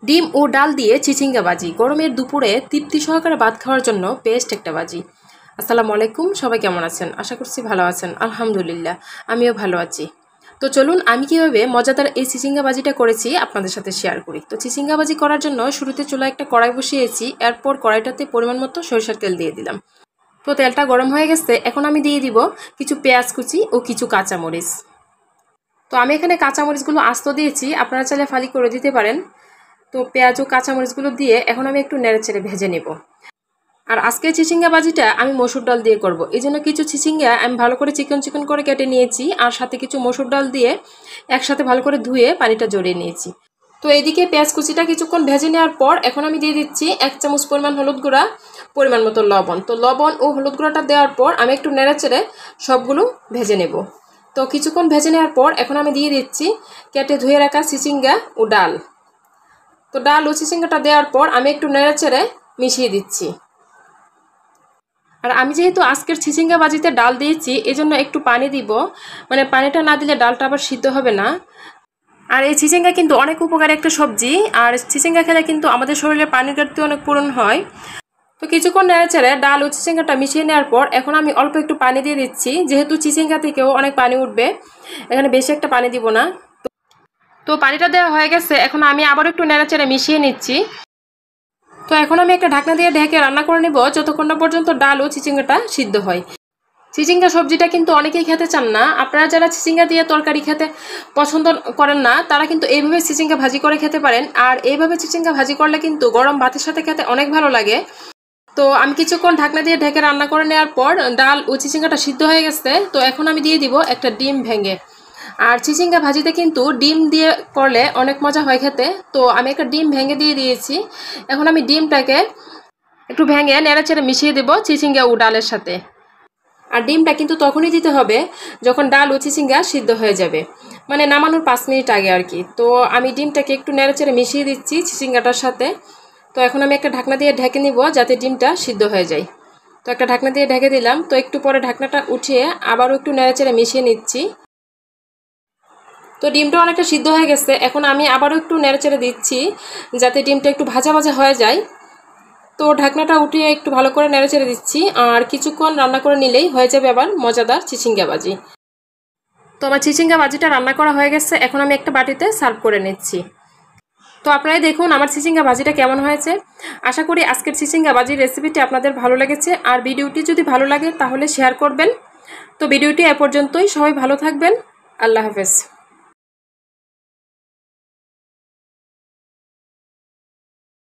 ডিম ও ডাল দিয়ে চিচিঙ্গা ভাজি গরমের দুপুরে তৃপ্তি সহকারে ভাত খাওয়ার জন্য বেস্ট একটা ভাজি। আসসালামু আলাইকুম, সবাই কেমন আছেন? আশা করছি ভালো আছেন। আলহামদুলিল্লাহ, আমিও ভালো আছি। তো চলুন আমি কীভাবে মজাদার এই চিচিঙ্গা ভাজিটা করেছি আপনাদের সাথে শেয়ার করি। তো চিচিঙ্গা ভাজি করার জন্য শুরুতে চুলায় একটা কড়াই বসিয়েছি, এরপর কড়াইটাতে পরিমাণ মতো সরিষার তেল দিয়ে দিলাম। তো তেলটা গরম হয়ে গেছে, এখন আমি দিয়ে দিব কিছু পেঁয়াজ কুচি ও কিছু কাঁচামরিচ। তো আমি এখানে কাঁচামরিচগুলো আস্ত দিয়েছি, আপনারা চাইলে ফালি করে দিতে পারেন। তো পেঁয়াজ ও কাঁচামরিচগুলো দিয়ে এখন আমি একটু নেড়েচেড়ে ভেজে নেব। আর আজকে চিচিঙ্গা ভাজিটা আমি মসুর ডাল দিয়ে করব, এই জন্য কিছু চিচিঙ্গা আমি ভালো করে চিকন চিকন করে কেটে নিয়েছি, আর সাথে কিছু মসুর ডাল দিয়ে একসাথে ভালো করে ধুয়ে পানিটা জড়িয়ে নিয়েছি। তো এইদিকে পেঁয়াজ কুচিটা কিছুক্ষণ ভেজে নেওয়ার পর এখন আমি দিয়ে দিচ্ছি 1 চামচ পরিমাণ হলুদ গুঁড়া, পরিমাণ মতো লবণ। তো লবণ ও হলুদ গুঁড়াটা দেওয়ার পর আমি একটু নেড়েচেড়ে সবগুলো ভেজে নেব। তো কিছুক্ষণ ভেজে নেওয়ার পর এখন আমি দিয়ে দিচ্ছি কেটে ধুয়ে রাখা চিচিঙ্গা ও ডাল। তো ডাল ও চিচিঙ্গাটা দেওয়ার পর আমি একটু নেড়েচেড়ে মিশিয়ে দিচ্ছি। আর আমি যেহেতু আজকের চিচিঙ্গা ভাজিতে ডাল দিয়েছি, এজন্য একটু পানি দিব, মানে পানিটা না দিলে ডালটা আবার সিদ্ধ হবে না। আর এই চিচিঙ্গা কিন্তু অনেক উপকারী একটা সবজি, আর চিচিঙ্গা খেলে কিন্তু আমাদের শরীরে পানির ঘাটতি অনেক পূরণ হয়। তো কিছুক্ষণ নেড়েচেড়ে ডাল ও চিচিঙ্গাটা মিশিয়ে নেওয়ার পর এখন আমি অল্প একটু পানি দিয়ে দিচ্ছি, যেহেতু চিচিঙ্গা থেকেও অনেক পানি উঠবে, এখানে বেশি একটা পানি দিব না। তো পানিটা দেওয়া হয়ে গেছে, এখন আমি আবার একটু নেড়েচেড়ে মিশিয়ে নিচ্ছি। তো এখন আমি একটা ঢাকনা দিয়ে ঢেকে রান্না করে নেব যতক্ষণ না পর্যন্ত ডাল ও চিচিঙ্গাটা সিদ্ধ হয়। চিচিঙ্গা সবজিটা কিন্তু অনেকেই খেতে চান না, আপনারা যারা চিচিঙ্গা দিয়ে তরকারি খেতে পছন্দ করেন না তারা কিন্তু এইভাবে চিচিঙ্গা ভাজি করে খেতে পারেন। আর এইভাবে চিচিঙ্গা ভাজি করলে কিন্তু গরম ভাতের সাথে খেতে অনেক ভালো লাগে। তো আমি কিছুক্ষণ ঢাকনা দিয়ে ঢেকে রান্না করে নেওয়ার পর ডাল ও চিচিঙ্গাটা সিদ্ধ হয়ে গেছে। তো এখন আমি দিয়ে দিব একটা ডিম ভেঙে। আর চিচিঙ্গা ভাজিতে কিন্তু ডিম দিয়ে করলে অনেক মজা হয় খেতে। তো আমি একটা ডিম ভেঙে দিয়ে দিয়েছি, এখন আমি ডিমটাকে একটু ভেঙে নেড়েচেড়ে মিশিয়ে দেবো চিচিঙ্গা ও ডালের সাথে। আর ডিমটা কিন্তু তখনই দিতে হবে যখন ডাল ও চিচিঙ্গা সিদ্ধ হয়ে যাবে, মানে নামানোর 5 মিনিট আগে আর কি। তো আমি ডিমটাকে একটু নেড়েচেড়ে মিশিয়ে দিচ্ছি চিচিঙ্গাটার সাথে। তো এখন আমি একটা ঢাকনা দিয়ে ঢেকে নিব যাতে ডিমটা সিদ্ধ হয়ে যায়। তো একটা ঢাকনা দিয়ে ঢেকে দিলাম। তো একটু পরে ঢাকনাটা উঠিয়ে আবারও একটু নেড়েচেড়ে মিশিয়ে নিচ্ছি। তো ডিমটা অনেকটা সিদ্ধ হয়ে গেছে, এখন আমি আবারও একটু নেড়েচেড়ে দিচ্ছি যাতে ডিমটা একটু ভাজা ভাজা হয়ে যায়। তো ঢাকনাটা উঠিয়ে একটু ভালো করে নেড়েচেড়ে দিচ্ছি, আর কিছুক্ষণ রান্না করে নিলেই হয়ে যাবে আবার মজাদার চিচিঙ্গা ভাজি। তো আমার চিচিঙ্গা ভাজিটা রান্না করা হয়ে গেছে, এখন আমি একটা বাটিতে সার্ভ করে নিচ্ছি। তো আপনারাই দেখুন আমার চিচিঙ্গা ভাজিটা কেমন হয়েছে। আশা করি আজকের চিচিঙ্গা ভাজির রেসিপিটি আপনাদের ভালো লেগেছে, আর ভিডিওটি যদি ভালো লাগে তাহলে শেয়ার করবেন। তো ভিডিওটি এ পর্যন্তই, সবাই ভালো থাকবেন। আল্লাহ হাফেজ।